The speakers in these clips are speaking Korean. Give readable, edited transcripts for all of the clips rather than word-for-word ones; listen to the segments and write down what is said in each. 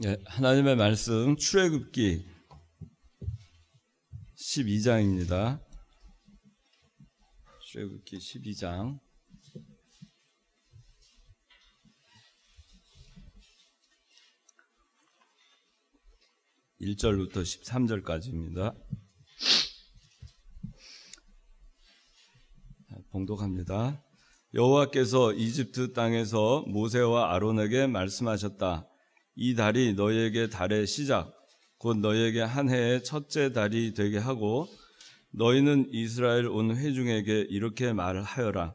하나님의 말씀 출애굽기 12장입니다. 출애굽기 12장 1절부터 13절까지입니다. 봉독합니다. 여호와께서 이집트 땅에서 모세와 아론에게 말씀하셨다. 이 달이 너희에게 달의 시작, 곧 너희에게 한 해의 첫째 달이 되게 하고 너희는 이스라엘 온 회중에게 이렇게 말하여라.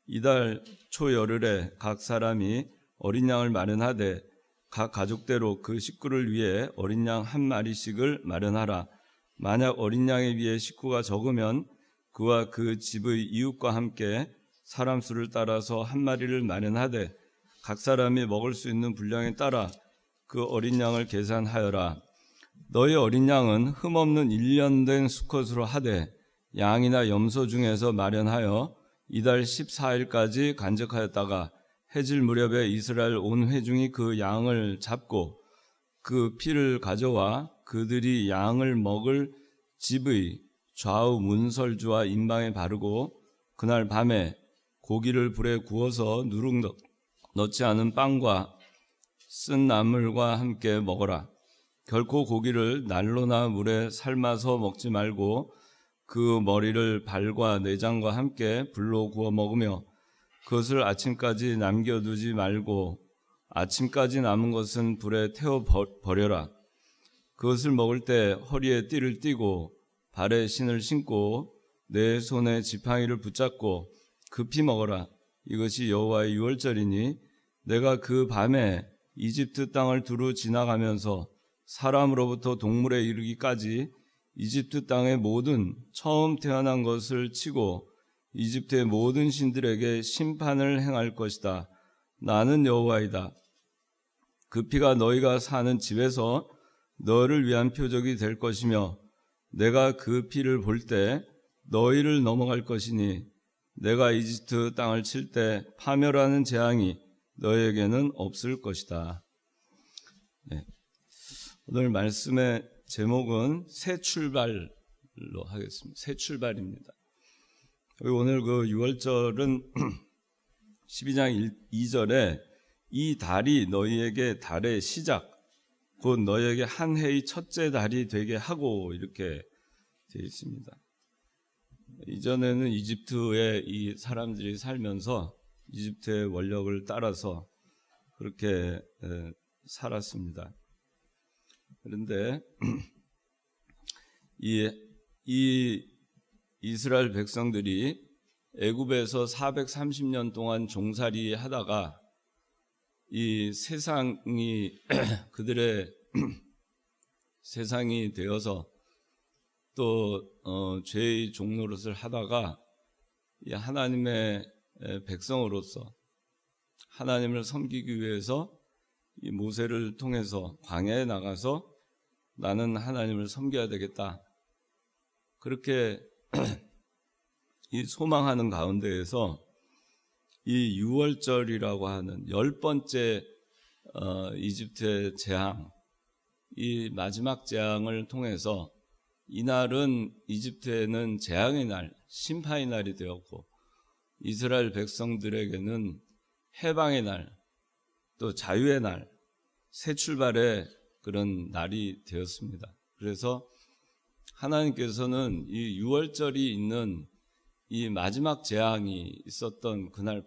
이달 초열흘에 각 사람이 어린 양을 마련하되 각 가족대로 그 식구를 위해 어린 양 한 마리씩을 마련하라. 만약 어린 양에 비해 식구가 적으면 그와 그 집의 이웃과 함께 사람 수를 따라서 한 마리를 마련하되 각 사람이 먹을 수 있는 분량에 따라 그 어린 양을 계산하여라. 너희 어린 양은 흠없는 1년 된 수컷으로 하되 양이나 염소 중에서 마련하여 이달 14일까지 간직하였다가 해질 무렵에 이스라엘 온 회중이 그 양을 잡고 그 피를 가져와 그들이 양을 먹을 집의 좌우 문설주와 임방에 바르고 그날 밤에 고기를 불에 구워서 누룩 넣지 않은 빵과 쓴 나물과 함께 먹어라. 결코 고기를 난로나 물에 삶아서 먹지 말고 그 머리를 발과 내장과 함께 불로 구워 먹으며 그것을 아침까지 남겨두지 말고 아침까지 남은 것은 불에 태워 버려라. 그것을 먹을 때 허리에 띠를 띠고 발에 신을 신고 내 손에 지팡이를 붙잡고 급히 먹어라. 이것이 여호와의 유월절이니 내가 그 밤에 이집트 땅을 두루 지나가면서 사람으로부터 동물에 이르기까지 이집트 땅의 모든 처음 태어난 것을 치고 이집트의 모든 신들에게 심판을 행할 것이다. 나는 여호와이다. 그 피가 너희가 사는 집에서 너희를 위한 표적이 될 것이며 내가 그 피를 볼 때 너희를 넘어갈 것이니 내가 이집트 땅을 칠 때 파멸하는 재앙이 너희에게는 없을 것이다. 오늘 말씀의 제목은 새 출발로 하겠습니다. 새 출발입니다. 오늘 그 6월절은 12장 2절에 이 달이 너희에게 달의 시작, 곧 너희에게 한 해의 첫째 달이 되게 하고 이렇게 되어 있습니다. 이전에는 이집트에 이 사람들이 살면서 이집트의 원력을 따라서 그렇게 살았습니다. 그런데 이 이스라엘 백성들이 애굽에서 430년 동안 종살이 하다가 이 세상이 그들의 세상이 되어서 또 죄의 종노릇을 하다가 이 하나님의 백성으로서 하나님을 섬기기 위해서 이 모세를 통해서 광야에 나가서 나는 하나님을 섬겨야 되겠다. 그렇게 이 소망하는 가운데에서 이 6월절이라고 하는 10번째 이집트의 재앙, 이 마지막 재앙을 통해서 이날은 이집트에는 재앙의 날, 심판의 날이 되었고 이스라엘 백성들에게는 해방의 날, 또 자유의 날, 새 출발의 그런 날이 되었습니다. 그래서 하나님께서는 이 6월절이 있는 이 마지막 재앙이 있었던 그날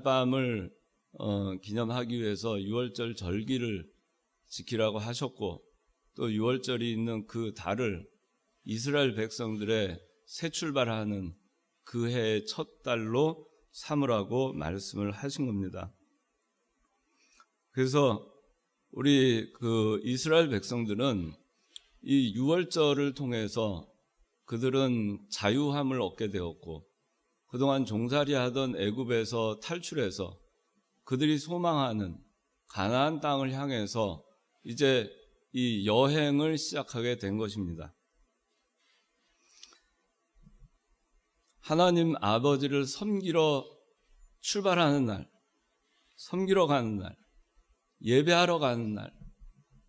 밤을 기념하기 위해서 6월절 절기를 지키라고 하셨고 또 6월절이 있는 그 달을 이스라엘 백성들의 새 출발하는 그 해의 첫 달로 삼으라고 말씀을 하신 겁니다. 그래서 우리 그 이스라엘 백성들은 이 6월절을 통해서 그들은 자유함을 얻게 되었고 그동안 종살이 하던 애굽에서 탈출해서 그들이 소망하는 가나안 땅을 향해서 이제 이 여행을 시작하게 된 것입니다. 하나님 아버지를 섬기러 출발하는 날, 섬기러 가는 날, 예배하러 가는 날,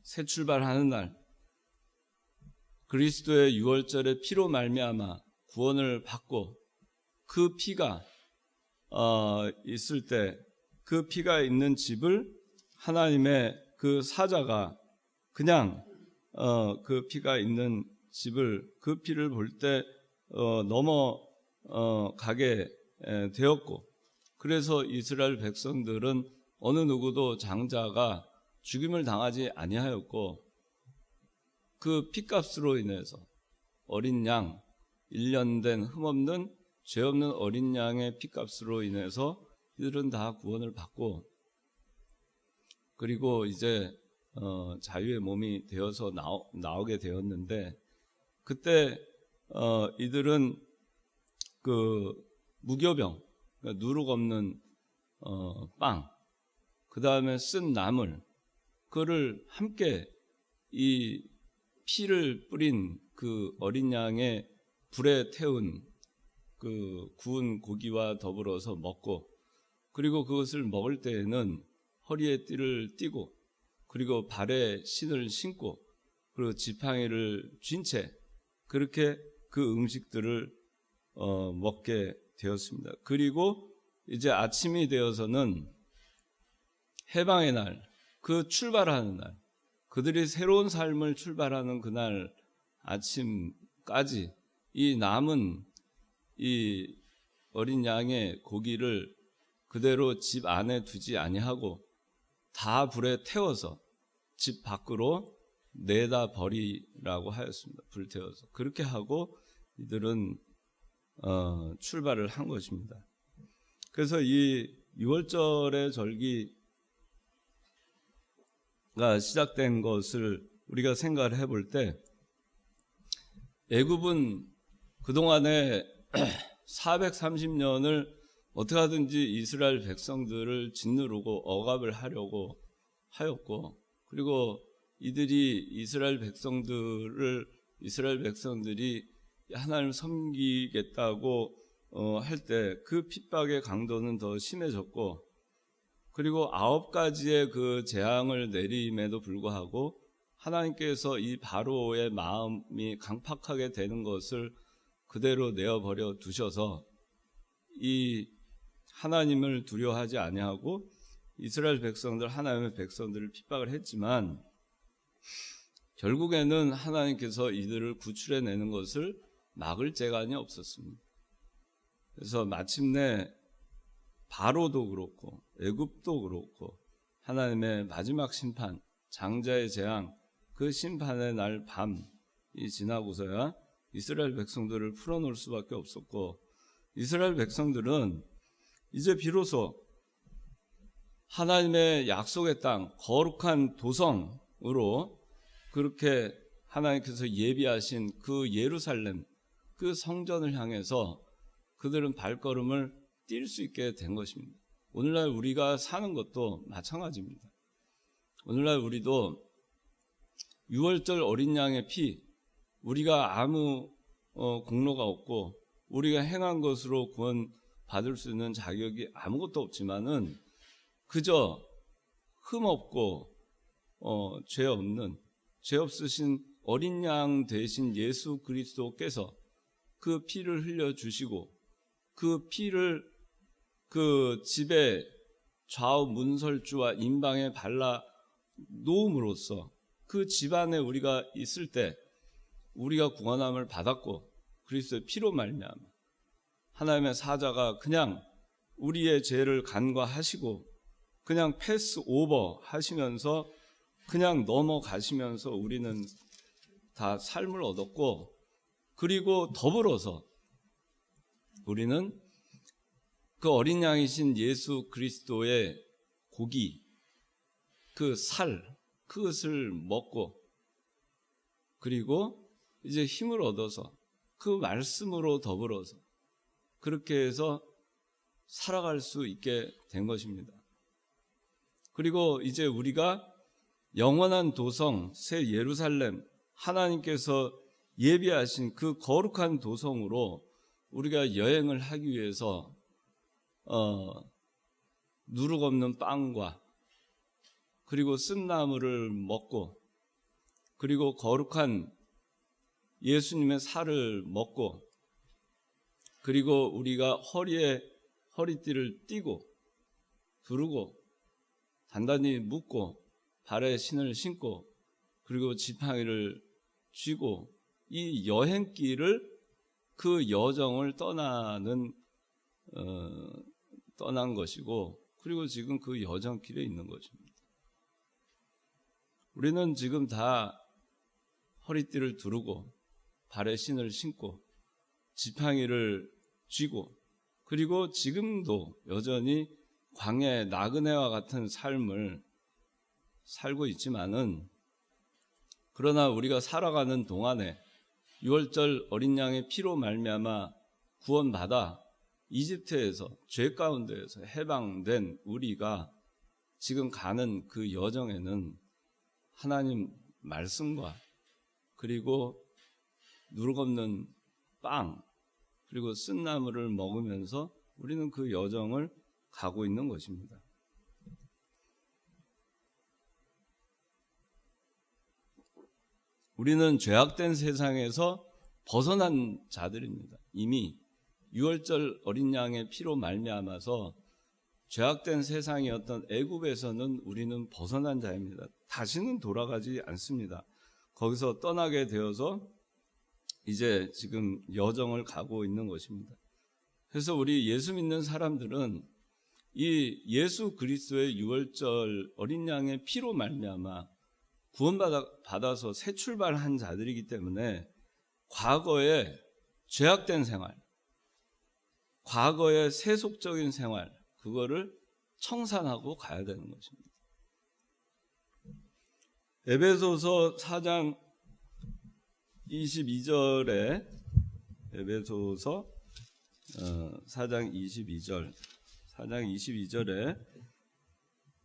새 출발하는 날, 그리스도의 유월절의 피로 말미암아 구원을 받고 그 피가 있을 때 그 피가 있는 집을 하나님의 그 사자가 그냥 그 피가 있는 집을 그 피를 볼 때 넘어가게 되었고, 그래서 이스라엘 백성들은 어느 누구도 장자가 죽임을 당하지 아니하였고, 그 피값으로 인해서 어린 양 1년 된 흠없는 죄 없는 어린 양의 피값으로 인해서 이들은 다 구원을 받고, 그리고 이제 자유의 몸이 되어서 나오게 되었는데, 그때 이들은 그 무교병, 그러니까 누룩 없는 빵, 그 다음에 쓴 나물, 그거를 함께 이 피를 뿌린 그 어린 양의 불에 태운 그 구운 고기와 더불어서 먹고, 그리고 그것을 먹을 때에는 허리에 띠를 띠고, 그리고 발에 신을 신고, 그리고 지팡이를 쥔 채 그렇게 그 음식들을 먹게 되었습니다. 그리고 이제 아침이 되어서는 해방의 날, 그 출발하는 날, 그들이 새로운 삶을 출발하는 그날 아침까지 이 남은 이 어린 양의 고기를 그대로 집 안에 두지 아니하고 다 불에 태워서 집 밖으로 내다 버리라고 하였습니다. 불태워서. 그렇게 하고 이들은 출발을 한 것입니다. 그래서 이 6월절의 절기가 시작된 것을 우리가 생각을 해볼 때, 애굽은 그동안에 430년을 어떻게 하든지 이스라엘 백성들을 짓누르고 억압을 하려고 하였고, 그리고 이들이 이스라엘 백성들이 하나님을 섬기겠다고 할 때 그 핍박의 강도는 더 심해졌고, 그리고 9가지의 그 재앙을 내림에도 불구하고 하나님께서 이 바로의 마음이 강팍하게 되는 것을 그대로 내어버려 두셔서 이 하나님을 두려워하지 아니하고 이스라엘 백성들, 하나님의 백성들을 핍박을 했지만, 결국에는 하나님께서 이들을 구출해내는 것을 막을 재간이 없었습니다. 그래서 마침내 바로도 그렇고 애굽도 그렇고 하나님의 마지막 심판, 장자의 재앙, 그 심판의 날 밤이 지나고서야 이스라엘 백성들을 풀어놓을 수밖에 없었고, 이스라엘 백성들은 이제 비로소 하나님의 약속의 땅, 거룩한 도성으로 그렇게 하나님께서 예비하신 그 예루살렘, 그 성전을 향해서 그들은 발걸음을 뛸 수 있게 된 것입니다. 오늘날 우리가 사는 것도 마찬가지입니다. 오늘날 우리도 6월절 어린 양의 피, 우리가 아무 공로가 없고 우리가 행한 것으로 구원 받을 수 있는 자격이 아무것도 없지만은 그저 흠없고 죄 없으신 어린 양 되신 예수 그리스도께서 그 피를 흘려 주시고, 그 피를 그 집의 좌우 문설주와 임방에 발라 놓음으로써 그 집안에 우리가 있을 때 우리가 구원함을 받았고, 그리스도의 피로 말미암아 하나님의 사자가 그냥 우리의 죄를 간과하시고 그냥 패스 오버 하시면서 그냥 넘어가시면서 우리는 다 삶을 얻었고, 그리고 더불어서 우리는 그 어린 양이신 예수 그리스도의 고기, 그 살, 그것을 먹고, 그리고 이제 힘을 얻어서 그 말씀으로 더불어서 그렇게 해서 살아갈 수 있게 된 것입니다. 그리고 이제 우리가 영원한 도성, 새 예루살렘, 하나님께서 예비하신 그 거룩한 도성으로 우리가 여행을 하기 위해서 누룩 없는 빵과 그리고 쓴나물을 먹고, 그리고 거룩한 예수님의 살을 먹고, 그리고 우리가 허리에 허리띠를 띠고 두르고 단단히 묶고 발에 신을 신고 그리고 지팡이를 쥐고 이 여행길을, 그 여정을 떠난 것이고, 그리고 지금 그 여정길에 있는 것입니다. 우리는 지금 다 허리띠를 두르고 발에 신을 신고 지팡이를 쥐고, 그리고 지금도 여전히 광야의 나그네와 같은 삶을 살고 있지만은, 그러나 우리가 살아가는 동안에 유월절 어린 양의 피로 말미암아 구원받아 이집트에서 죄 가운데에서 해방된 우리가 지금 가는 그 여정에는 하나님 말씀과 그리고 누룩없는 빵 그리고 쓴나물을 먹으면서 우리는 그 여정을 가고 있는 것입니다. 우리는 죄악된 세상에서 벗어난 자들입니다. 이미 유월절 어린 양의 피로 말미암아서 죄악된 세상이었던 애굽에서는 우리는 벗어난 자입니다. 다시는 돌아가지 않습니다. 거기서 떠나게 되어서 이제 지금 여정을 가고 있는 것입니다. 그래서 우리 예수 믿는 사람들은 이 예수 그리스도의 유월절 어린 양의 피로 말미암아 구원받아서 새 출발한 자들이기 때문에 과거의 죄악된 생활, 과거의 세속적인 생활, 그거를 청산하고 가야 되는 것입니다. 에베소서 4장 22절에 에베소서 4장 22절에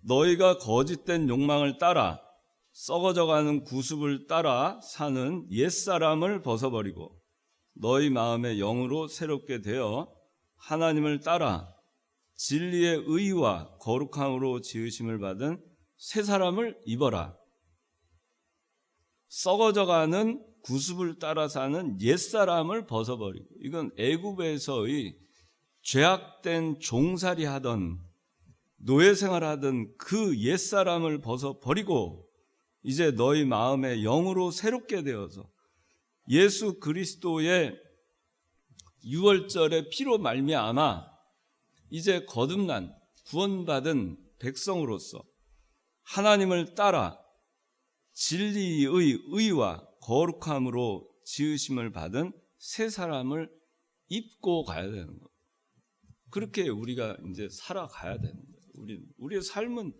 너희가 거짓된 욕망을 따라 썩어져가는 구습을 따라 사는 옛사람을 벗어버리고 너희 마음의 영으로 새롭게 되어 하나님을 따라 진리의 의와 거룩함으로 지으심을 받은 새 사람을 입어라. 썩어져가는 구습을 따라 사는 옛사람을 벗어버리고, 이건 애굽에서의 죄악된 종살이 하던 노예생활하던 그 옛사람을 벗어버리고 이제 너희 마음의 영으로 새롭게 되어서 예수 그리스도의 유월절의 피로 말미암아 이제 거듭난 구원받은 백성으로서 하나님을 따라 진리의 의와 거룩함으로 지으심을 받은 새 사람을 입고 가야 되는 거예요. 그렇게 우리가 이제 살아가야 되는 거예요. 우리의 삶은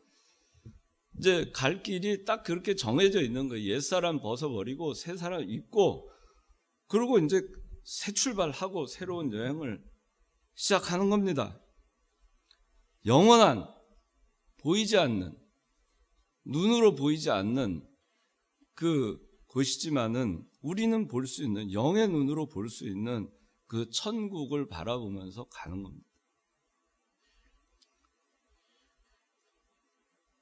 이제 갈 길이 딱 그렇게 정해져 있는 거예요. 옛사람 벗어버리고 새 사람 입고, 그리고 이제 새 출발하고 새로운 여행을 시작하는 겁니다. 영원한, 보이지 않는, 눈으로 보이지 않는 그 곳이지만은 우리는 볼 수 있는, 영의 눈으로 볼 수 있는 그 천국을 바라보면서 가는 겁니다.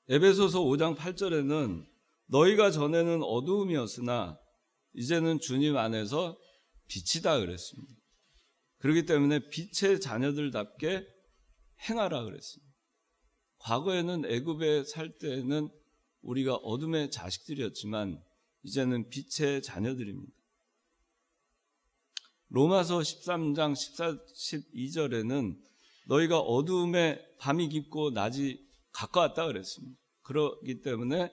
에베소서 5장 8절에는 너희가 전에는 어두움이었으나 이제는 주님 안에서 빛이다 그랬습니다. 그렇기 때문에 빛의 자녀들답게 행하라 그랬습니다. 과거에는 애굽에 살 때는 우리가 어둠의 자식들이었지만 이제는 빛의 자녀들입니다. 로마서 13장 12절에는 너희가 어두움에 밤이 깊고 낮이 가까웠다 그랬습니다. 그렇기 때문에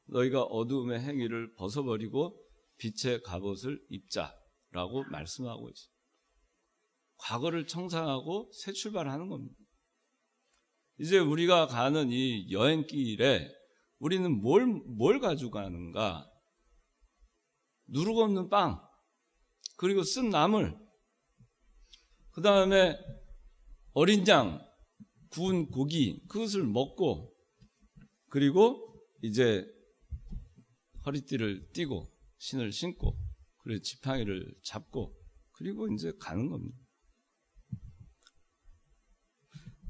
너희가 어두움의 행위를 벗어버리고 빛의 갑옷을 입자라고 말씀하고 있습니다. 과거를 청산하고 새 출발하는 겁니다. 이제 우리가 가는 이 여행길에 우리는 뭘 가지고 가는가? 누룩 없는 빵, 그리고 쓴 나물, 그 다음에 어린 양, 구운 고기, 그것을 먹고, 그리고 이제 허리띠를 띠고 신을 신고 그리고 지팡이를 잡고 그리고 이제 가는 겁니다.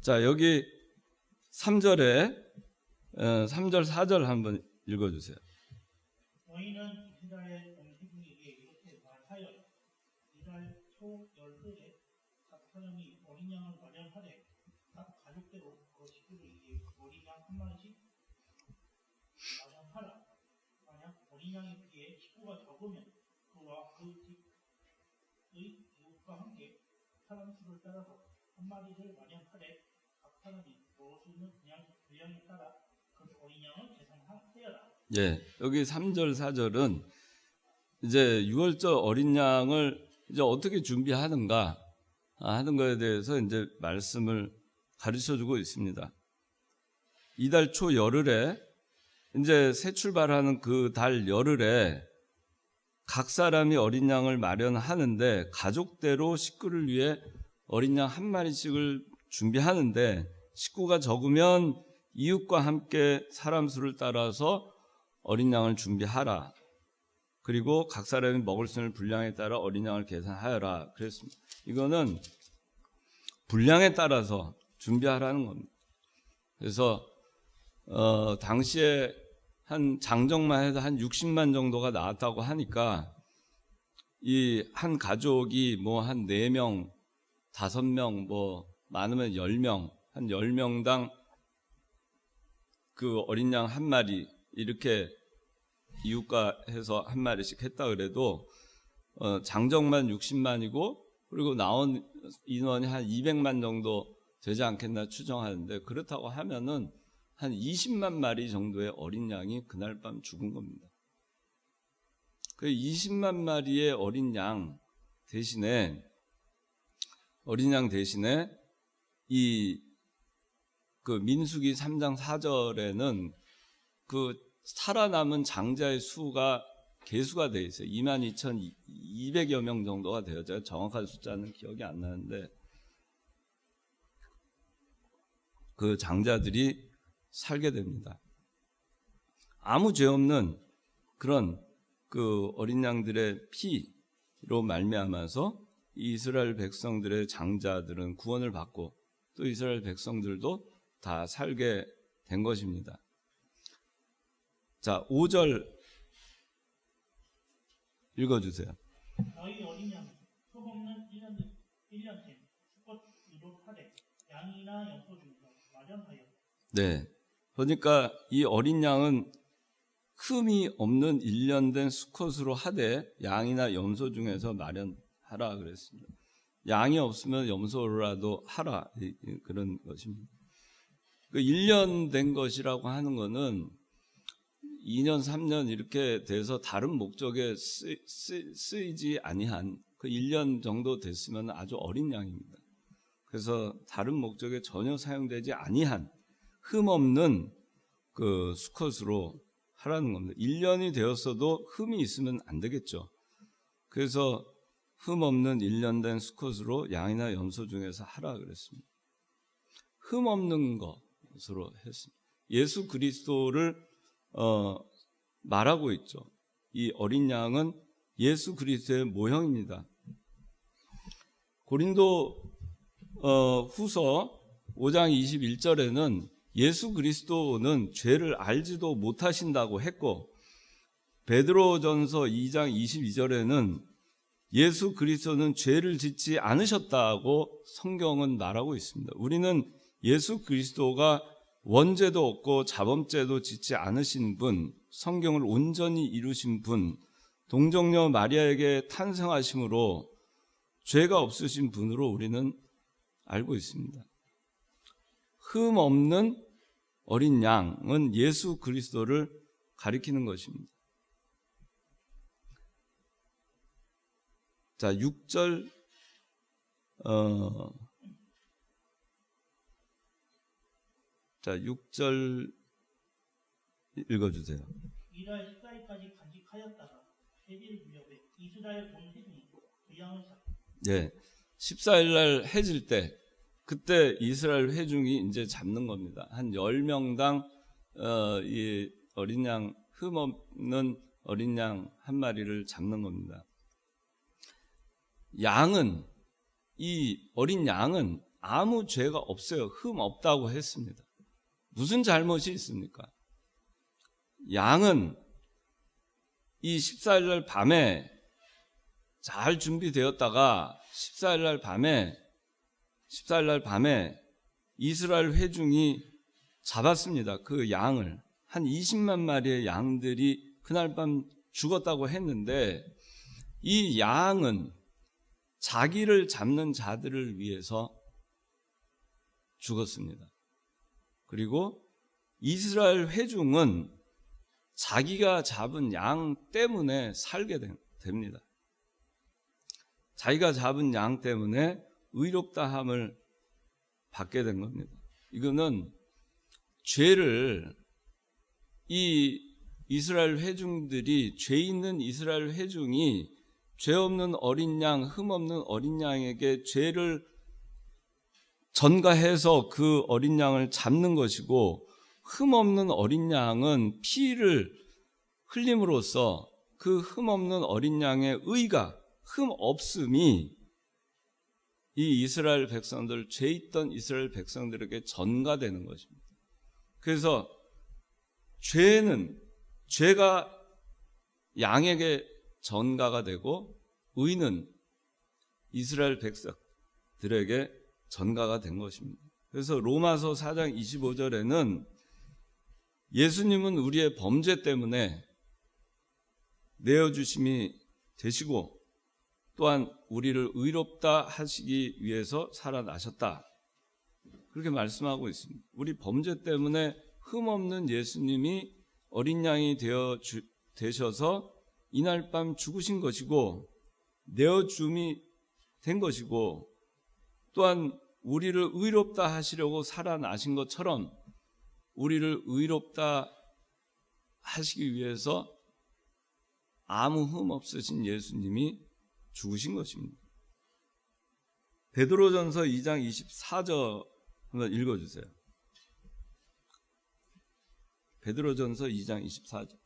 자, 여기 3절에 3절 4절 한번 읽어주세요. 너희는 이스라엘 온 회중에게 이렇게 말하여라. 이달 초 열흘에 각 사람이 어린 양을 마련하되 각 가족대로 그 식구들에게 어린 양 한 마리씩 마련하라. 만약 어린 양에 비해 식구가 적으면 그와 그 집의 이웃과 함께 사람 수를 따라서 한 마리를 마련하되 각 사람이 먹을 수 있는 분량에 따라 그 어린 양을 계산하여라. 예, 여기 3절 4절은 이제 6월절 어린 양을 이제 어떻게 준비하는가 하는 거에 대해서 이제 말씀을 가르쳐 주고 있습니다. 이달 초 열흘에 이제 새 출발하는 그 달 열흘에 각 사람이 어린 양을 마련하는데 가족대로 식구를 위해 어린 양 한 마리씩을 준비하는데 식구가 적으면 이웃과 함께 사람 수를 따라서 어린 양을 준비하라. 그리고 각 사람이 먹을 수 있는 분량에 따라 어린 양을 계산하여라. 그랬습니다. 이거는 분량에 따라서 준비하라는 겁니다. 그래서 당시에 한 장정만 해도 한 60만 정도가 나왔다고 하니까 이 한 가족이 뭐 한 4명, 5명, 뭐 많으면 10명, 한 10명당 그 어린 양 한 마리 이렇게 이웃과 해서 한 마리씩 했다 그래도 장정만 60만이고 그리고 나온 인원이 한 200만 정도 되지 않겠나 추정하는데 그렇다고 하면은 한 20만 마리 정도의 어린 양이 그날 밤 죽은 겁니다. 그 20만 마리의 어린 양 대신에 이 그 민수기 3장 4절에는 그 살아남은 장자의 수가 계수가 돼 있어요. 22,200여 명 정도가 돼요. 제가 정확한 숫자는 기억이 안 나는데 그 장자들이 살게 됩니다. 아무 죄 없는 그런 그 어린 양들의 피로 말미암아서 이스라엘 백성들의 장자들은 구원을 받고 또 이스라엘 백성들도 다 살게 된 것입니다. 자, 5절 읽어주세요. 너희 어린 양 흠 없는 1년생 수컷으로 하되 양이나 염소 중에서 마련하여. 네, 그러니까 이 어린 양은 흠이 없는 1년 된 수컷으로 하되 양이나 염소 중에서 마련하라 그랬습니다. 양이 없으면 염소라도 하라 그런 것입니다. 그 1년 된 것이라고 하는 것은 2년, 3년 이렇게 돼서 다른 목적에 쓰이지 아니한 그 1년 정도 됐으면 아주 어린 양입니다. 그래서 다른 목적에 전혀 사용되지 아니한 흠 없는 그 수컷으로 하라는 겁니다. 1년이 되었어도 흠이 있으면 안 되겠죠. 그래서 흠 없는 1년 된 수컷으로 양이나 염소 중에서 하라 그랬습니다. 흠 없는 것으로 했습니다. 예수 그리스도를 말하고 있죠. 이 어린 양은 예수 그리스도의 모형입니다. 고린도 후서 5장 21절에는 예수 그리스도는 죄를 알지도 못하신다고 했고 베드로전서 2장 22절에는 예수 그리스도는 죄를 짓지 않으셨다고 성경은 말하고 있습니다. 우리는 예수 그리스도가 원죄도 없고 자범죄도 짓지 않으신 분, 성경을 온전히 이루신 분, 동정녀 마리아에게 탄생하심으로 죄가 없으신 분으로 우리는 알고 있습니다. 흠 없는 어린 양은 예수 그리스도를 가리키는 것입니다. 자, 6절 자, 6절 읽어주세요. 이달 14일까지 간직하였다가 해질 무렵에 이스라엘 온 회중이 그 양을 잡고. 네, 14일 날 해질 때 그때 이스라엘 회중이 이제 잡는 겁니다. 한 10명당 이 어린 양, 흠 없는 어린 양 한 마리를 잡는 겁니다. 양은, 이 어린 양은 아무 죄가 없어요. 흠 없다고 했습니다. 무슨 잘못이 있습니까? 양은 이 14일날 밤에 잘 준비되었다가 14일날 밤에 이스라엘 회중이 잡았습니다. 그 양을 한 20만 마리의 양들이 그날 밤 죽었다고 했는데 이 양은 자기를 잡는 자들을 위해서 죽었습니다. 그리고 이스라엘 회중은 자기가 잡은 양 때문에 살게 됩니다. 자기가 잡은 양 때문에 의롭다함을 받게 된 겁니다. 이거는 죄를 이 이스라엘 회중들이 죄 있는 이스라엘 회중이 죄 없는 어린 양, 흠 없는 어린 양에게 죄를 전가해서 그 어린 양을 잡는 것이고 흠 없는 어린 양은 피를 흘림으로써 그 흠 없는 어린 양의 의가 흠 없음이 이 이스라엘 백성들, 죄 있던 이스라엘 백성들에게 전가되는 것입니다. 그래서 죄가 양에게 전가가 되고 의는 이스라엘 백성들에게 전가가 된 것입니다. 그래서 로마서 4장 25절에는 예수님은 우리의 범죄 때문에 내어주심이 되시고 또한 우리를 의롭다 하시기 위해서 살아나셨다. 그렇게 말씀하고 있습니다. 우리 범죄 때문에 흠없는 예수님이 어린 양이 되셔서 이날 밤 죽으신 것이고 내어줌이 된 것이고 또한 우리를 의롭다 하시려고 살아나신 것처럼 우리를 의롭다 하시기 위해서 아무 흠 없으신 예수님이 죽으신 것입니다. 베드로전서 2장 24절 한번 읽어주세요. 베드로전서 2장 24절.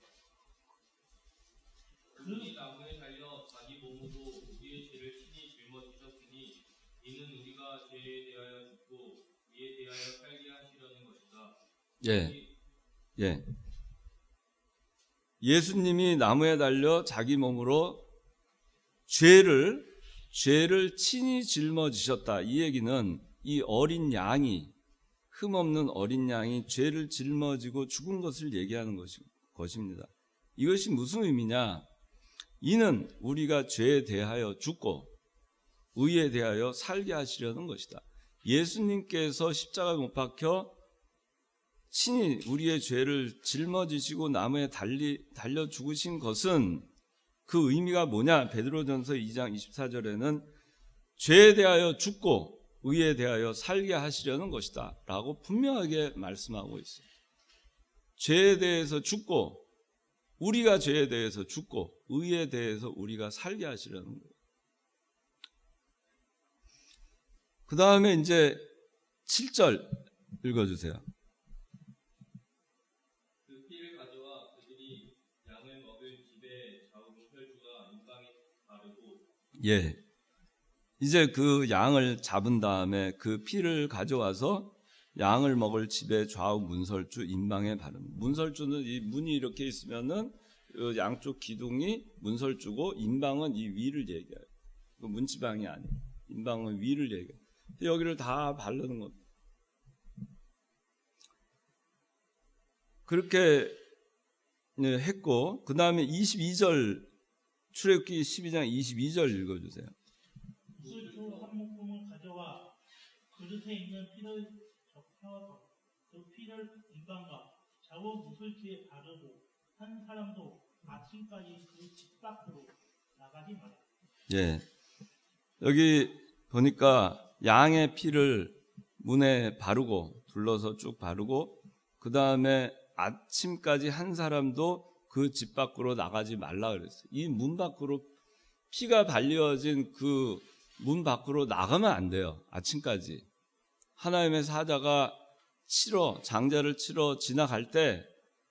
그는 나무에 달려 자기 몸으로 우리의 죄를 친히 짊어지셨으니 이는 우리가 죄에 대하여 죽고 이에 대하여 살게 하시려는 것이다. 예. 예수님이 나무에 달려 자기 몸으로 죄를 친히 짊어지셨다. 이 얘기는 이 어린 양이 흠없는 어린 양이 죄를 짊어지고 죽은 것을 얘기하는 것입니다. 이것이 무슨 의미냐? 이는 우리가 죄에 대하여 죽고 의에 대하여 살게 하시려는 것이다. 예수님께서 십자가에 못 박혀 친히 우리의 죄를 짊어지시고 나무에 달려 죽으신 것은 그 의미가 뭐냐? 베드로전서 2장 24절에는 죄에 대하여 죽고 의에 대하여 살게 하시려는 것이다 라고 분명하게 말씀하고 있어요. 죄에 대해서 죽고 우리가 죄에 대해서 죽고 의에 대해서 우리가 살게 하시려는 거예요. 그 다음에 이제 7절 읽어주세요. 그 피를 가져와 그들이 양을 먹을 집에 좌우 문설주가 인방에 바르고 이제 그 양을 잡은 다음에 그 피를 가져와서 양을 먹을 집에 좌우 문설주 인방에 바릅니다. 문설주는 이 문이 이렇게 있으면은 양쪽 기둥이 문설주고 인방은 이 위를 얘기해요. 문지방이 아니에요. 인방은 위를 얘기해요. 여기를 다 바르는 겁니다. 그렇게 했고 그 다음에 22절 출애굽기 12장 22절 읽어주세요. 물주 한 묶음을 가져와 그릇에 있는 피를 접혀서 그 피를 인방과 좌우 문설주에 바르고 한 사람도 아침까지 그 집 밖으로 나가지 마라. 여기 보니까 양의 피를 문에 바르고 둘러서 쭉 바르고 그 다음에 아침까지 한 사람도 그 집 밖으로 나가지 말라 그랬어요. 이 문 밖으로 피가 발려진 그 문 밖으로 나가면 안 돼요. 아침까지. 하나님의 사자가 장자를 치러 지나갈 때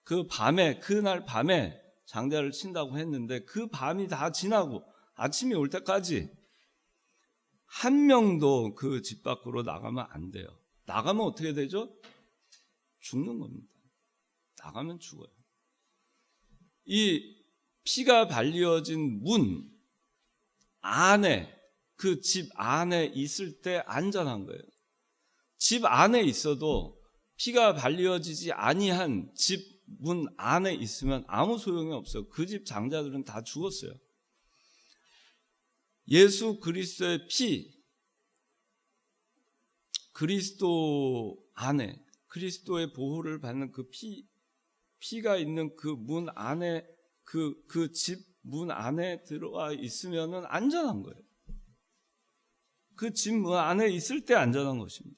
그날 밤에 장자를 친다고 했는데 그 밤이 다 지나고 아침이 올 때까지 한 명도 그 집 밖으로 나가면 안 돼요. 나가면 어떻게 되죠? 죽는 겁니다. 나가면 죽어요. 이 피가 발리어진 문 안에, 그 집 안에 있을 때 안전한 거예요. 집 안에 있어도 피가 발리어지지 아니한 집 문 안에 있으면 아무 소용이 없어요. 그 집 장자들은 다 죽었어요. 예수 그리스도의 피, 그리스도 안에, 그리스도의 보호를 받는 그 피가 있는 그 문 안에, 그 집 문 안에 들어와 있으면은 안전한 거예요. 그 집 문 안에 있을 때 안전한 것입니다.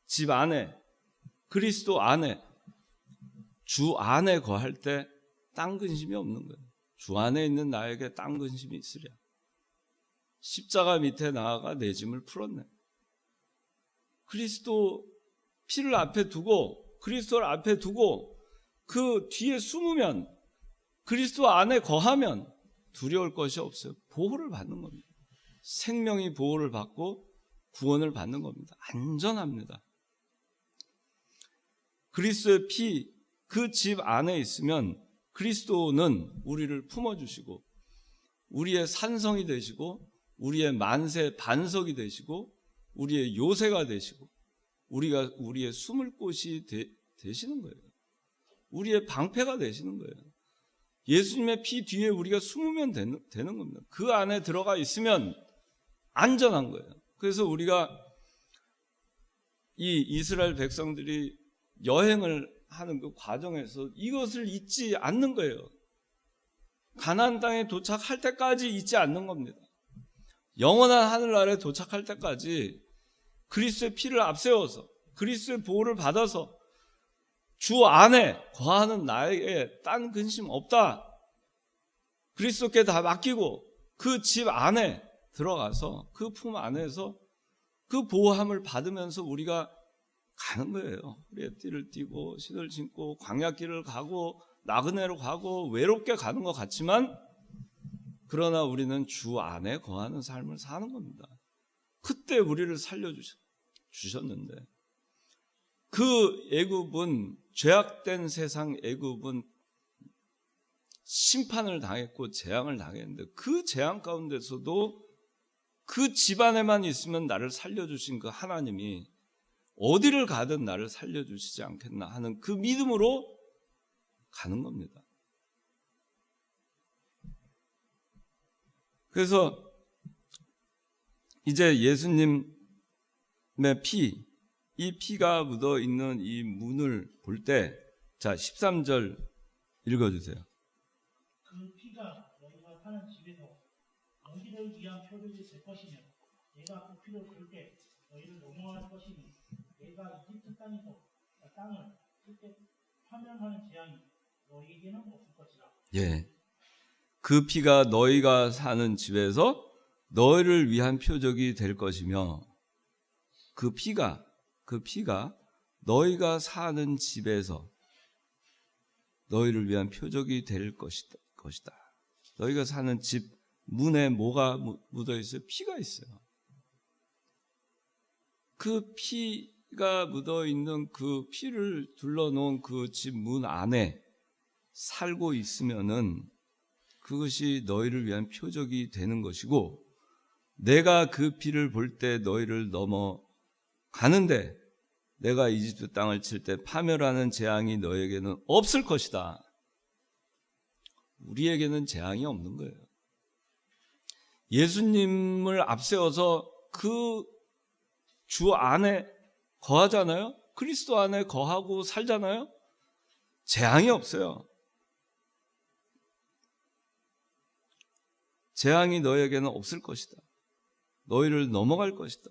집 안에, 그리스도 안에, 주 안에 거할 때 땅 근심이 없는 거예요. 주 안에 있는 나에게 땅 근심이 있으랴. 십자가 밑에 나아가 내 짐을 풀었네. 그리스도 피를 앞에 두고, 그리스도를 앞에 두고 그 뒤에 숨으면, 그리스도 안에 거하면 두려울 것이 없어요. 보호를 받는 겁니다. 생명이 보호를 받고 구원을 받는 겁니다. 안전합니다. 그리스도의 피, 그 집 안에 있으면 그리스도는 우리를 품어주시고 우리의 산성이 되시고 우리의 만세 반석이 되시고 우리의 요새가 되시고 우리의 숨을 곳이 되시는 거예요. 우리의 방패가 되시는 거예요. 예수님의 피 뒤에 우리가 숨으면 되는 겁니다. 그 안에 들어가 있으면 안전한 거예요. 그래서 우리가 이 이스라엘 백성들이 여행을 하는 그 과정에서 이것을 잊지 않는 거예요. 가나안 땅에 도착할 때까지 잊지 않는 겁니다. 영원한 하늘나라에 도착할 때까지 그리스도의 피를 앞세워서 그리스도의 보호를 받아서 주 안에 거하는 나에게 딴 근심 없다. 그리스도께 다 맡기고 그 집 안에 들어가서 그 품 안에서 그 보호함을 받으면서 우리가 가는 거예요. 우리의 띠를 띠고 신을 신고 광야길을 가고 나그네로 가고 외롭게 가는 것 같지만 그러나 우리는 주 안에 거하는 삶을 사는 겁니다. 그때 우리를 살려주셨는데 그 애굽은 죄악된 세상 애굽은 심판을 당했고 재앙을 당했는데 그 재앙 가운데서도 그 집안에만 있으면 나를 살려주신 그 하나님이 어디를 가든 나를 살려주시지 않겠나 하는 그 믿음으로 가는 겁니다. 그래서 이제 예수님의 피, 이 피가 묻어 있는 이 문을 볼 때, 자 13절 읽어주세요. 그 피가 너희가 사는 집에서 너희를 위한 표적이 될 것이며 내가 그 피를 볼 때 너희를 넘어갈 것이니 내가 이집트 땅에서 땅을 그때 파멸하는 재앙이 너희에게는 없을 것이라. 예, 그 피가 너희가 사는 집에서 너희를 위한 표적이 될 것이며 그 피가 너희가 사는 집에서 너희를 위한 표적이 될 것이다. 너희가 사는 집 문에 뭐가 묻어 있어요? 피가 있어요. 그 피가 묻어 있는 그 피를 둘러놓은 그 집 문 안에 살고 있으면은 그것이 너희를 위한 표적이 되는 것이고 내가 그 피를 볼 때 너희를 넘어가는데 내가 이집트 땅을 칠 때 파멸하는 재앙이 너희에게는 없을 것이다. 우리에게는 재앙이 없는 거예요. 예수님을 앞세워서 그 주 안에 거하잖아요. 그리스도 안에 거하고 살잖아요. 재앙이 없어요. 재앙이 너희에게는 없을 것이다. 너희를 넘어갈 것이다.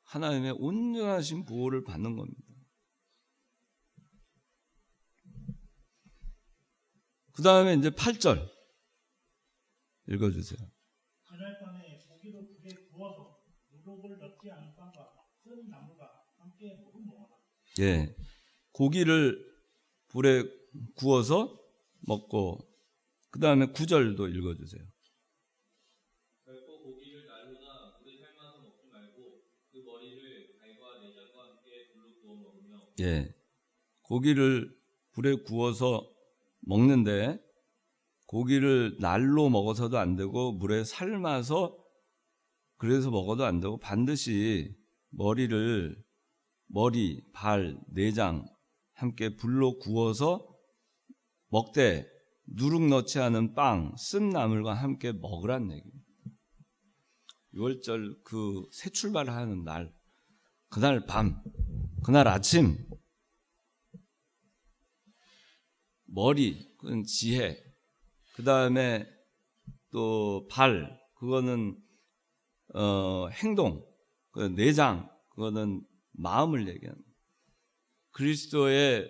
하나님의 온전하신 보호를 받는 겁니다. 그 다음에 이제 8절 읽어주세요. 그날 밤에 고기를 불에 구워서 누룩을 넣지 않은 빵과 쓴 나무가 함께 모두 먹어라. 예, 고기를 불에 구워서 먹고 그 다음에 9절도 읽어주세요. 결코 고기를 날로나 물에 삶아서 먹지 말고 그 머리를 갈과 내장과 함께 불로 구워 먹으며 예, 고기를 불에 구워서 먹는데 고기를 날로 먹어서도 안 되고 물에 삶아서 그래서 먹어도 안 되고 반드시 머리, 발, 내장 함께 불로 구워서 먹되 누룩 넣지 않은 빵, 쓴 나물과 함께 먹으란 얘기입니다. 6월절 그 새 출발하는 날, 그날 밤, 그날 아침, 머리, 그건 지혜, 그 다음에 또 발, 그거는 행동, 그 내장, 그거는 마음을 얘기하는 그리스도의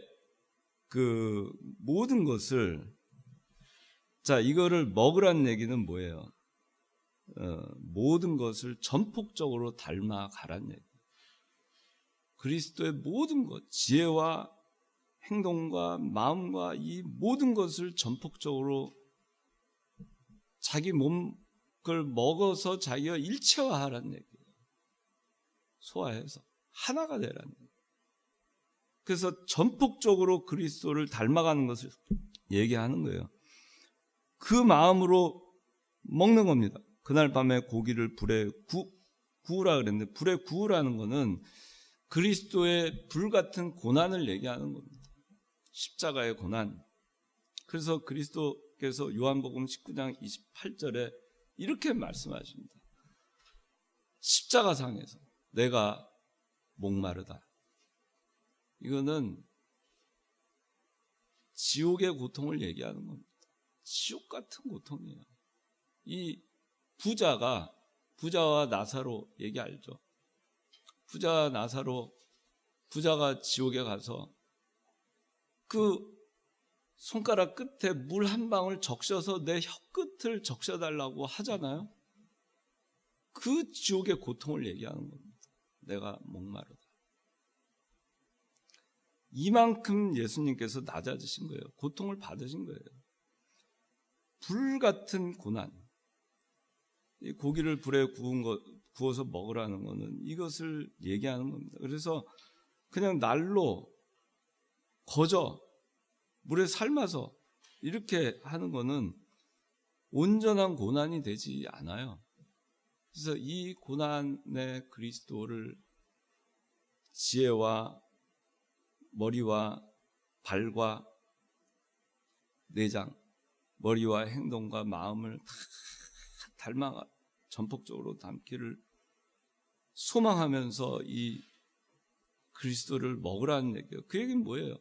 그 모든 것을, 자, 이거를 먹으란 얘기는 뭐예요? 모든 것을 전폭적으로 닮아가란 얘기. 그리스도의 모든 것, 지혜와 행동과 마음과 이 모든 것을 전폭적으로 자기 몸 그걸 먹어서 자기가 일체화하라는 얘기예요. 소화해서 하나가 되라는 얘기예요. 그래서 전폭적으로 그리스도를 닮아가는 것을 얘기하는 거예요. 그 마음으로 먹는 겁니다. 그날 밤에 고기를 불에 구우라 그랬는데, 불에 구우라는 거는 그리스도의 불같은 고난을 얘기하는 겁니다. 십자가의 고난. 그래서 그리스도께서 요한복음 19장 28절에 이렇게 말씀하십니다. 십자가상에서 내가 목마르다. 이거는 지옥의 고통을 얘기하는 겁니다. 지옥 같은 고통이에요. 이 부자와 나사로 얘기 알죠? 부자가 지옥에 가서 그 손가락 끝에 물 한 방울 적셔서 내 혀끝을 적셔달라고 하잖아요. 그 지옥의 고통을 얘기하는 겁니다. 내가 목마르다. 이만큼 예수님께서 낮아지신 거예요. 고통을 받으신 거예요. 불같은 고난. 이 고기를 불에 구워서 먹으라는 것은 이것을 얘기하는 겁니다. 그래서 그냥 날로 거저 물에 삶아서 이렇게 하는 것은 온전한 고난이 되지 않아요. 그래서 이 고난의 그리스도를 지혜와 머리와 발과 내장, 머리와 행동과 마음을 다 닮아 전폭적으로 담기를 소망하면서 이 그리스도를 먹으라는 얘기예요. 그 얘기는 뭐예요?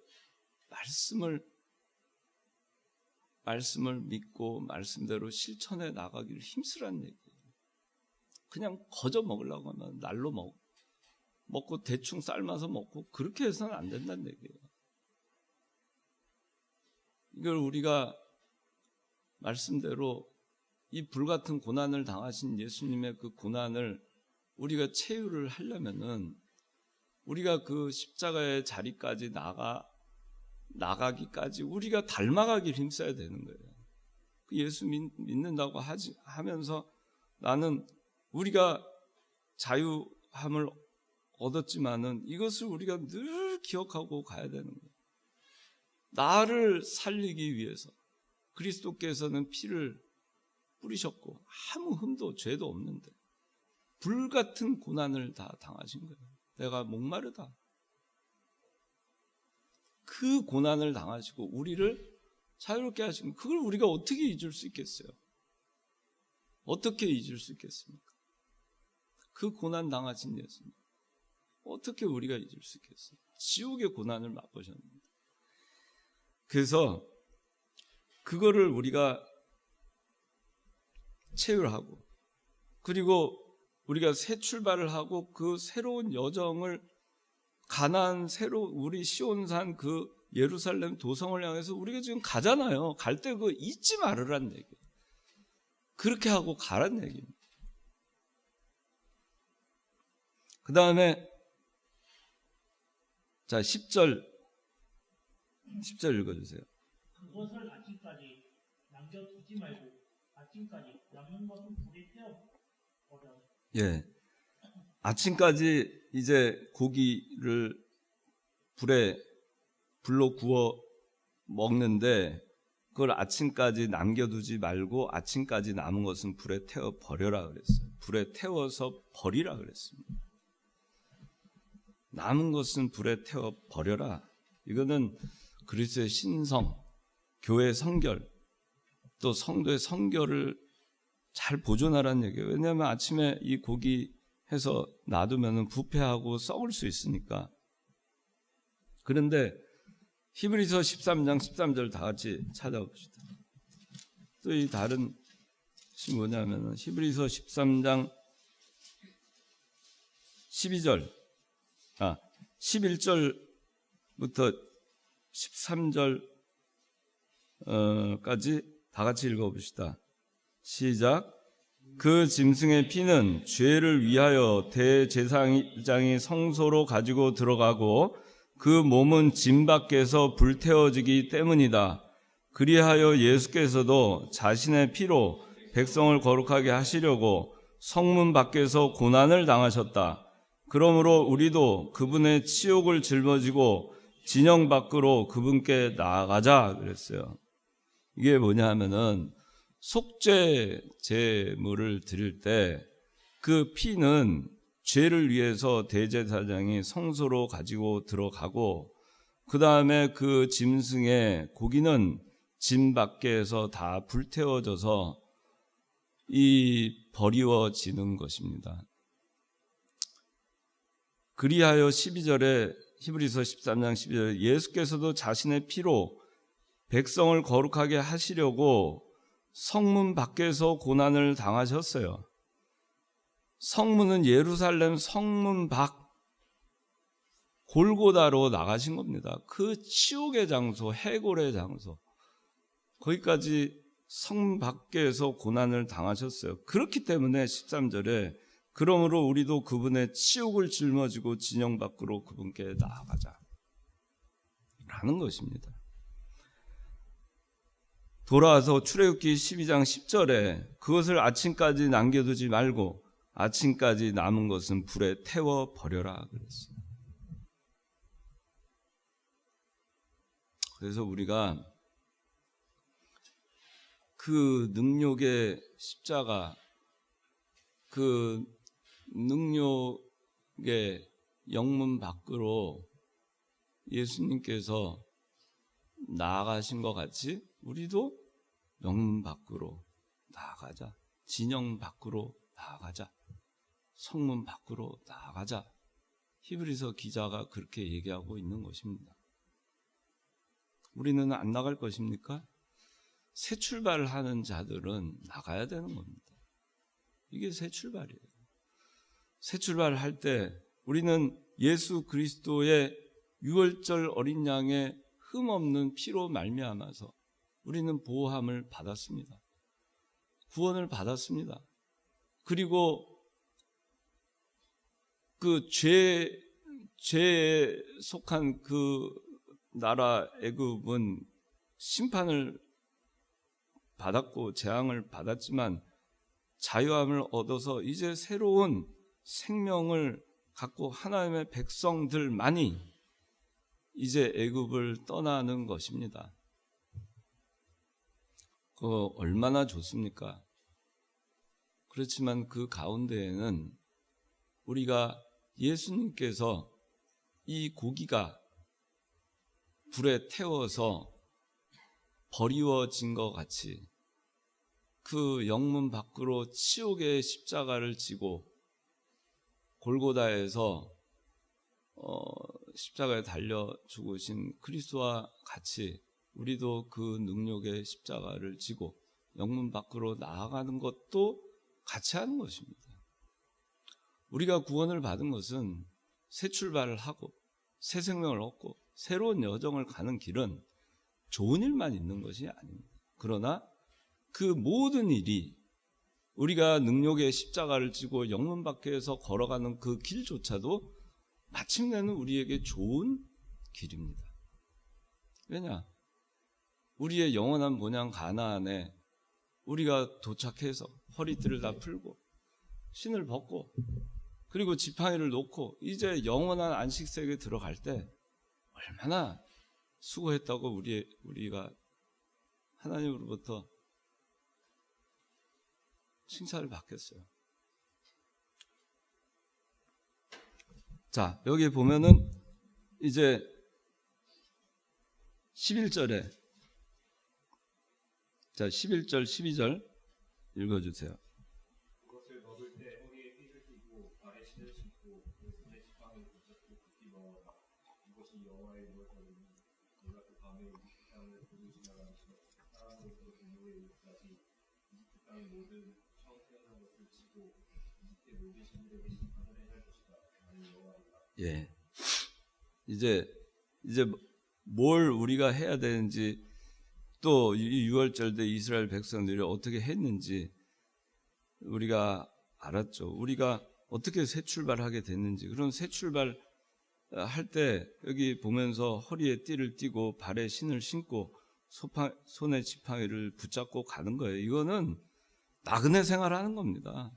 말씀을 믿고 말씀대로 실천해 나가기를 힘쓰라는 얘기예요. 그냥 거저 먹으려고 하면 날로 먹고 대충 삶아서 먹고 그렇게 해서는 안 된다는 얘기예요. 이걸 우리가 말씀대로 이 불같은 고난을 당하신 예수님의 그 고난을 우리가 체유를 하려면은 우리가 그 십자가의 자리까지 나가기까지 우리가 닮아가길 힘써야 되는 거예요. 예수 믿는다고 하면서 나는 우리가 자유함을 얻었지만은 이것을 우리가 늘 기억하고 가야 되는 거예요. 나를 살리기 위해서 그리스도께서는 피를 뿌리셨고 아무 흠도 죄도 없는데 불같은 고난을 다 당하신 거예요. 내가 목마르다. 그 고난을 당하시고 우리를 자유롭게 하시면 그걸 우리가 어떻게 잊을 수 있겠어요? 어떻게 잊을 수 있겠습니까? 그 고난 당하신 예수님 어떻게 우리가 잊을 수 있겠어요? 지옥의 고난을 맛보셨는데. 그래서 그거를 우리가 체휼하고 그리고 우리가 새 출발을 하고 그 새로운 여정을 우리 시온산 그 예루살렘 도성을 향해서 우리가 지금 가잖아요. 갈 때 그거 잊지 말으라는 얘기예요. 그렇게 하고 가라는 얘기입니다. 그 다음에 자 10절 읽어주세요. 그것을 아침까지 남겨두지 말고 아침까지 남는 것은 불에 태워버려. 예, 아침까지 이제 고기를 불로 구워 먹는데 그걸 아침까지 남겨두지 말고 아침까지 남은 것은 불에 태워 버려라 그랬어요. 불에 태워서 버리라 그랬습니다. 남은 것은 불에 태워 버려라. 이거는 그리스도의 신성, 교회 성결, 또 성도의 성결을 잘 보존하라는 얘기예요. 왜냐하면 아침에 이 고기 해서 놔두면 부패하고 썩을 수 있으니까. 그런데 히브리서 13장 13절 다 같이 찾아봅시다. 또 이 다른 것이 뭐냐면 히브리서 13장 11절부터 13절까지 다 같이 읽어봅시다. 시작. 그 짐승의 피는 죄를 위하여 대제사장이 성소로 가지고 들어가고 그 몸은 짐 밖에서 불태워지기 때문이다. 그리하여 예수께서도 자신의 피로 백성을 거룩하게 하시려고 성문 밖에서 고난을 당하셨다. 그러므로 우리도 그분의 치욕을 짊어지고 진영 밖으로 그분께 나아가자 그랬어요. 이게 뭐냐 하면은 속죄 제물을 드릴 때 그 피는 죄를 위해서 대제사장이 성소로 가지고 들어가고 그 다음에 그 짐승의 고기는 짐 밖에서 다 불태워져서 버리워지는 것입니다. 그리하여 12절에 히브리서 13장 12절에 예수께서도 자신의 피로 백성을 거룩하게 하시려고 성문 밖에서 고난을 당하셨어요. 성문은 예루살렘 성문 밖 골고다로 나가신 겁니다. 그 치욕의 장소, 해골의 장소, 거기까지 성문 밖에서 고난을 당하셨어요. 그렇기 때문에 13절에 그러므로 우리도 그분의 치욕을 짊어지고 진영 밖으로 그분께 나아가자 라는 것입니다. 돌아와서 출애굽기 12장 10절에 그것을 아침까지 남겨두지 말고 아침까지 남은 것은 불에 태워 버려라 그랬어요. 그래서 우리가 그 능욕의 십자가, 그 능욕의 영문 밖으로 예수님께서 나아가신 것 같이 우리도 영문 밖으로 나아가자. 진영 밖으로 나아가자. 성문 밖으로 나아가자. 히브리서 기자가 그렇게 얘기하고 있는 것입니다. 우리는 안 나갈 것입니까? 새 출발을 하는 자들은 나가야 되는 겁니다. 이게 새 출발이에요. 새 출발을 할 때 우리는 예수 그리스도의 유월절 어린 양의 흠없는 피로 말미암아서 우리는 보호함을 받았습니다. 구원을 받았습니다. 그리고 그 죄에 속한 그 나라 애굽은 심판을 받았고 재앙을 받았지만 자유함을 얻어서 이제 새로운 생명을 갖고 하나님의 백성들만이 이제 애굽을 떠나는 것입니다. 얼마나 좋습니까? 그렇지만 그 가운데에는 우리가 예수님께서 이 고기가 불에 태워서 버리워진 것 같이 그 영문 밖으로 치욕의 십자가를 지고 골고다에서 십자가에 달려 죽으신 그리스도와 같이 우리도 그 능력의 십자가를 지고 영문 밖으로 나아가는 것도 같이 하는 것입니다. 우리가 구원을 받은 것은 새 출발을 하고 새 생명을 얻고 새로운 여정을 가는 길은 좋은 일만 있는 것이 아닙니다. 그러나 그 모든 일이 우리가 능력의 십자가를 지고 영문 밖에서 걸어가는 그 길조차도 마침내는 우리에게 좋은 길입니다. 왜냐? 우리의 영원한 본향 가나안에 우리가 도착해서 허리띠를 다 풀고 신을 벗고 그리고 지팡이를 놓고 이제 영원한 안식세에 들어갈 때 얼마나 수고했다고 우리가 하나님으로부터 칭찬을 받겠어요. 자, 여기 보면은 이제 11절에, 자, 11절, 12절 읽어주세요. 그것을 먹을 때 허리에 띠를 띠고 발에 신을 신고 그 손에 지팡이를 붙잡고 급히 먹어라. 이것이 여호와의 유월절이니 내가 그 밤에 이집트 땅을 두루 지나가면서 사람으로부터 동료의 이웃까지 이집트 땅의 모든 처음 태어난 것을 치고 이집트의 모든 신들에게 심판을 행할 것이다. 나는 여호와이다. 예. 이제 뭘 우리가 해야 되는지, 또 이 유월절 때 이스라엘 백성들이 어떻게 했는지 우리가 알았죠. 우리가 어떻게 새 출발하게 됐는지. 그런 새 출발 할 때 여기 보면서 허리에 띠를 띠고 발에 신을 신고 손에 지팡이를 붙잡고 가는 거예요. 이거는 나그네 생활하는 겁니다.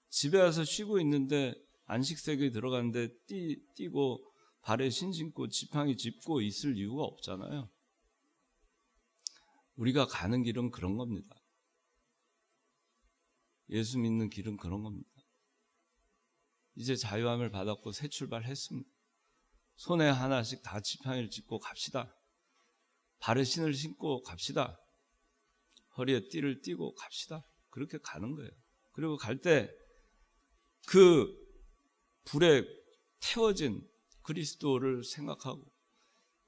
집에 와서 쉬고 있는데 안식세에 들어갔는데 띠고 발에 신 신고 지팡이 짚고 있을 이유가 없잖아요. 우리가 가는 길은 그런 겁니다. 예수 믿는 길은 그런 겁니다. 이제 자유함을 받았고 새 출발했습니다. 손에 하나씩 다 지팡이를 짚고 갑시다. 발에 신을 신고 갑시다. 허리에 띠를 띠고 갑시다. 그렇게 가는 거예요. 그리고 갈 때 그 불에 태워진 그리스도를 생각하고,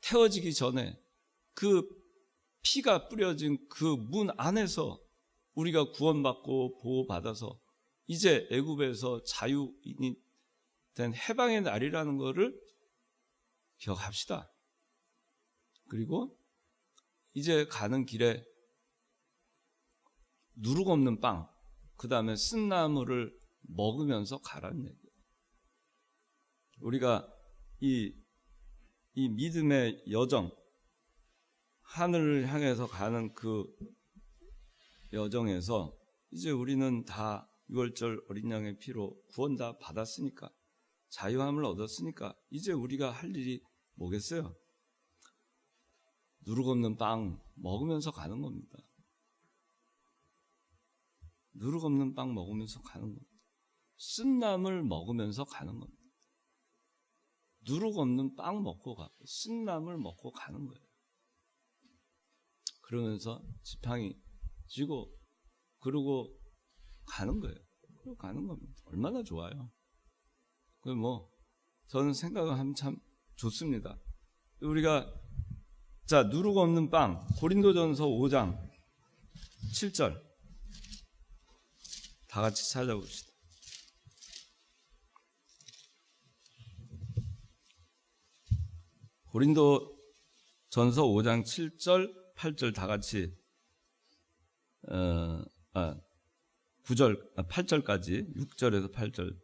태워지기 전에 그 피가 뿌려진 그 문 안에서 우리가 구원받고 보호받아서 이제 애굽에서 자유인이 된 해방의 날이라는 것을 기억합시다. 그리고 이제 가는 길에 누룩 없는 빵, 그 다음에 쓴나물을 먹으면서 가라는 얘기예요. 우리가 이 믿음의 여정, 하늘을 향해서 가는 그 여정에서 이제 우리는 다 유월절 어린 양의 피로 구원 다 받았으니까, 자유함을 얻었으니까 이제 우리가 할 일이 뭐겠어요? 누룩 없는 빵 먹으면서 가는 겁니다. 누룩 없는 빵 먹으면서 가는 겁니다. 쓴나물 먹으면서 가는 겁니다. 누룩 없는 빵 먹고 가고 쓴나물 먹고 가는 거예요. 그러면서 지팡이 쥐고 그러고 가는 거예요. 그러고 가는 겁니다. 얼마나 좋아요. 그 저는 생각을 하면 참 좋습니다. 우리가 자, 누룩 없는 빵, 고린도전서 5장 7절 다 같이 찾아봅시다. 고린도전서 5장 7절, 8절 다 같이 8절까지 6절에서 8절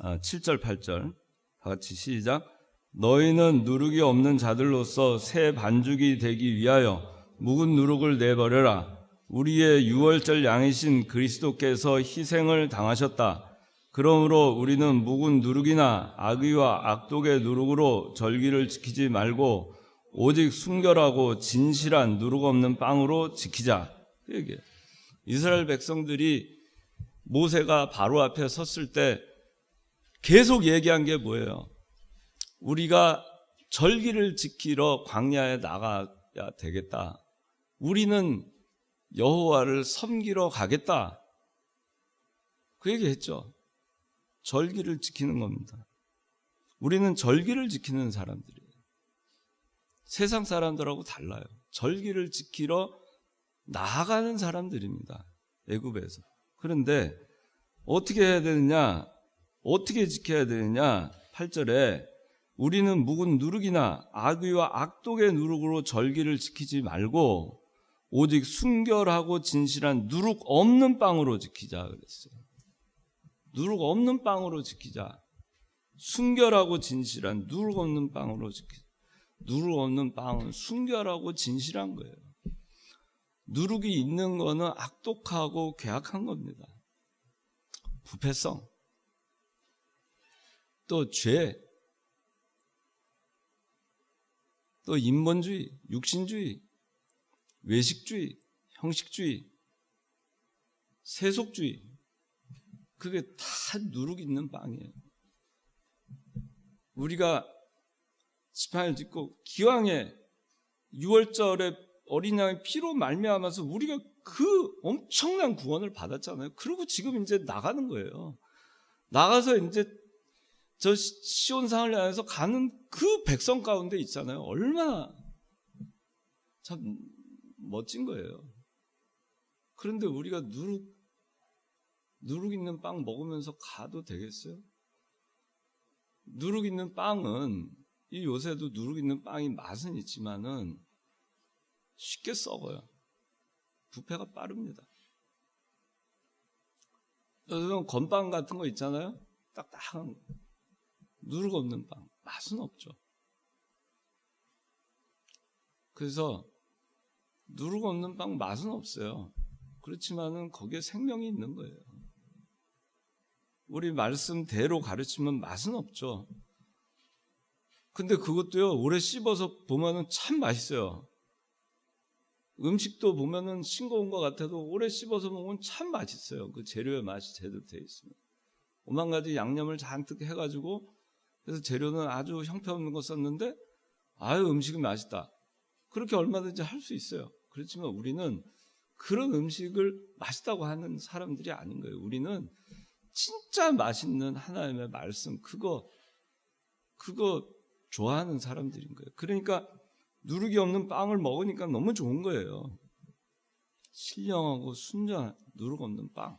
7절 8절 다 같이 시작. 너희는 누룩이 없는 자들로서 새 반죽이 되기 위하여 묵은 누룩을 내버려라. 우리의 유월절 양이신 그리스도께서 희생을 당하셨다. 그러므로 우리는 묵은 누룩이나 악의와 악독의 누룩으로 절기를 지키지 말고 오직 순결하고 진실한 누룩 없는 빵으로 지키자. 그 얘기예요. 이스라엘 백성들이 모세가 바로 앞에 섰을 때 계속 얘기한 게 뭐예요? 우리가 절기를 지키러 광야에 나가야 되겠다. 우리는 여호와를 섬기러 가겠다. 그 얘기했죠. 절기를 지키는 겁니다. 우리는 절기를 지키는 사람들이에요. 세상 사람들하고 달라요. 절기를 지키러 나아가는 사람들입니다. 애굽에서. 그런데 어떻게 해야 되느냐? 어떻게 지켜야 되느냐? 8절에 우리는 묵은 누룩이나 악의와 악독의 누룩으로 절기를 지키지 말고 오직 순결하고 진실한 누룩 없는 빵으로 지키자 그랬어요. 누룩 없는 빵으로 지키자. 순결하고 진실한 누룩 없는 빵으로 지키자. 누룩 없는 빵은 순결하고 진실한 거예요. 누룩이 있는 거는 악독하고 괴악한 겁니다. 부패성, 또 죄, 또 인본주의, 육신주의, 외식주의, 형식주의, 세속주의, 그게 다 누룩 있는 빵이에요. 우리가 지팡이를 짚고 기왕에 6월절에 어린 양의 피로 말미암아서 우리가 그 엄청난 구원을 받았잖아요. 그리고 지금 이제 나가는 거예요. 나가서 이제 저 시온산을 향해서 가는 그 백성 가운데 있잖아요. 얼마나 참 멋진 거예요. 그런데 우리가 누룩 있는 빵 먹으면서 가도 되겠어요? 누룩 있는 빵은, 이 요새도 누룩 있는 빵이 맛은 있지만은 쉽게 썩어요. 부패가 빠릅니다. 여러분 건빵 같은 거 있잖아요. 딱딱한 거. 누룩 없는 빵 맛은 없죠. 그래서 누룩 없는 빵 맛은 없어요. 그렇지만은 거기에 생명이 있는 거예요. 우리 말씀대로 가르치면 맛은 없죠. 근데 그것도요, 오래 씹어서 보면은 참 맛있어요. 음식도 보면은 싱거운 것 같아도 오래 씹어서 먹으면 참 맛있어요. 그 재료의 맛이 제대로 되어 있으면. 오만 가지 양념을 잔뜩 해가지고, 그래서 재료는 아주 형편없는 거 썼는데, 아유, 음식은 맛있다. 그렇게 얼마든지 할 수 있어요. 그렇지만 우리는 그런 음식을 맛있다고 하는 사람들이 아닌 거예요. 우리는 진짜 맛있는 하나님의 말씀, 그거 좋아하는 사람들인 거예요. 그러니까 누룩이 없는 빵을 먹으니까 너무 좋은 거예요. 신령하고 순전한 누룩 없는 빵.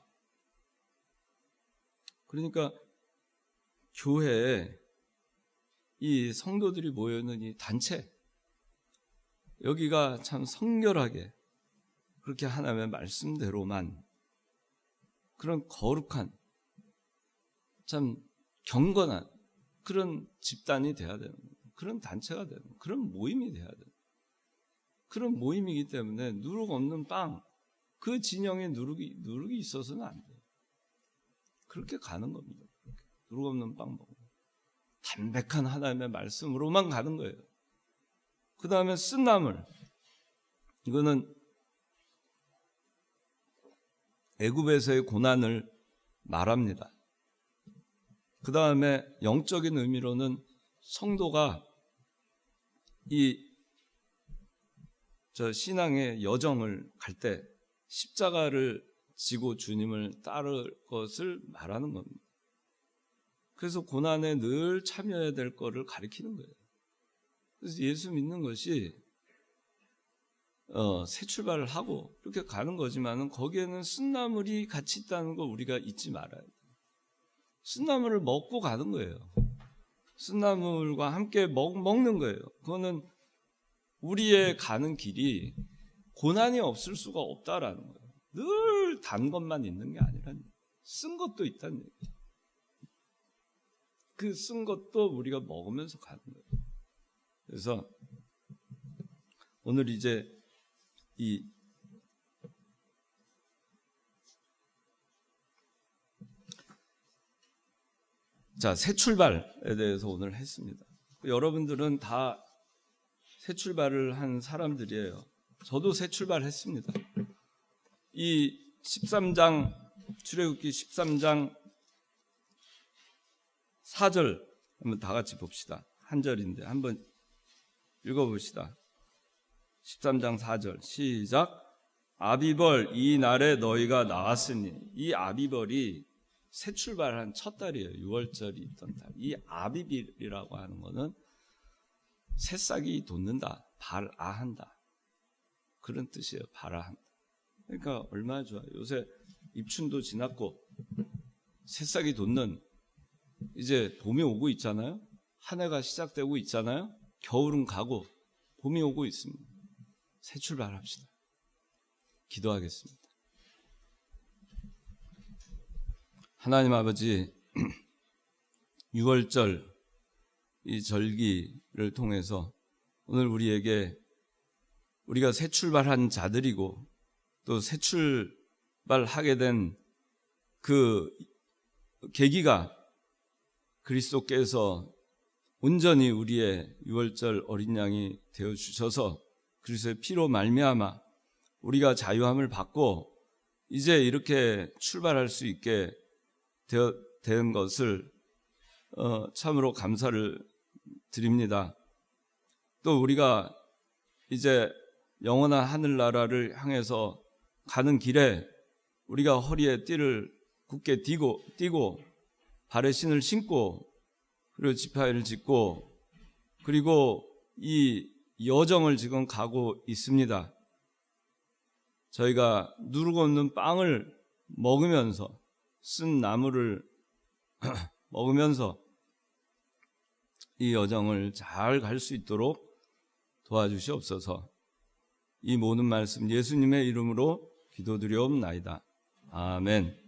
그러니까 교회에 이 성도들이 모여있는 이 단체, 여기가 참 성결하게 그렇게 하나님의 말씀대로만 그런 거룩한 참 경건한 그런 집단이 돼야 되는 거예요. 그런 단체가 되는 거예요. 그런 모임이 돼야 돼요. 그런 모임이기 때문에 누룩 없는 빵, 그 진영에 누룩이 있어서는 안 돼요. 그렇게 가는 겁니다. 누룩 없는 빵 먹고 담백한 하나님의 말씀으로만 가는 거예요. 그 다음에 쓴나물, 이거는 애굽에서의 고난을 말합니다. 그 다음에 영적인 의미로는 성도가 저 신앙의 여정을 갈 때 십자가를 지고 주님을 따를 것을 말하는 겁니다. 그래서 고난에 늘 참여해야 될 것을 가리키는 거예요. 그래서 예수 믿는 것이 새 출발을 하고 이렇게 가는 거지만은 거기에는 쓴나물이 같이 있다는 걸 우리가 잊지 말아야 돼요. 쓴나물을 먹고 가는 거예요. 쓴나물과 함께 먹는 거예요. 그거는 우리의 가는 길이 고난이 없을 수가 없다라는 거예요. 늘 단 것만 있는 게 아니라는 거예요. 쓴 것도 있다는 얘기예요. 그 쓴 것도 우리가 먹으면서 가는 거예요. 그래서 오늘 이제 새 출발에 대해서 오늘 했습니다. 여러분들은 다 새 출발을 한 사람들이에요. 저도 새 출발했습니다. 이 13장, 출애굽기 13장 4절 한번 다 같이 봅시다. 한 절인데 한번 읽어봅시다. 13장 4절 시작. 아비벌 이 날에 너희가 나왔으니, 이 아비벌이 새 출발한 첫 달이에요. 6월절이 있던 달. 이 아비벌이라고 하는 거는 새싹이 돋는다, 발아한다, 그런 뜻이에요. 발아한다. 그러니까 얼마나 좋아요. 요새 입춘도 지났고 새싹이 돋는, 이제 봄이 오고 있잖아요. 한 해가 시작되고 있잖아요. 겨울은 가고 봄이 오고 있습니다. 새 출발합시다. 기도하겠습니다. 하나님 아버지, 6월절 이 절기를 통해서 오늘 우리가 새 출발한 자들이고 또 새 출발하게 된 그 계기가 그리스도께서 온전히 우리의 유월절 어린 양이 되어 주셔서 그리스도의 피로 말미암아 우리가 자유함을 받고 이제 이렇게 출발할 수 있게 된 것을 참으로 감사를 드립니다. 또 우리가 이제 영원한 하늘나라를 향해서 가는 길에 우리가 허리에 띠를 굳게 띠고 발에 신을 신고 그리고 지팡이를 짚고 그리고 이 여정을 지금 가고 있습니다. 저희가 누르고 없는 빵을 먹으면서 쓴 나무를 먹으면서 이 여정을 잘 갈 수 있도록 도와주시옵소서. 이 모든 말씀 예수님의 이름으로 기도드리옵나이다. 아멘.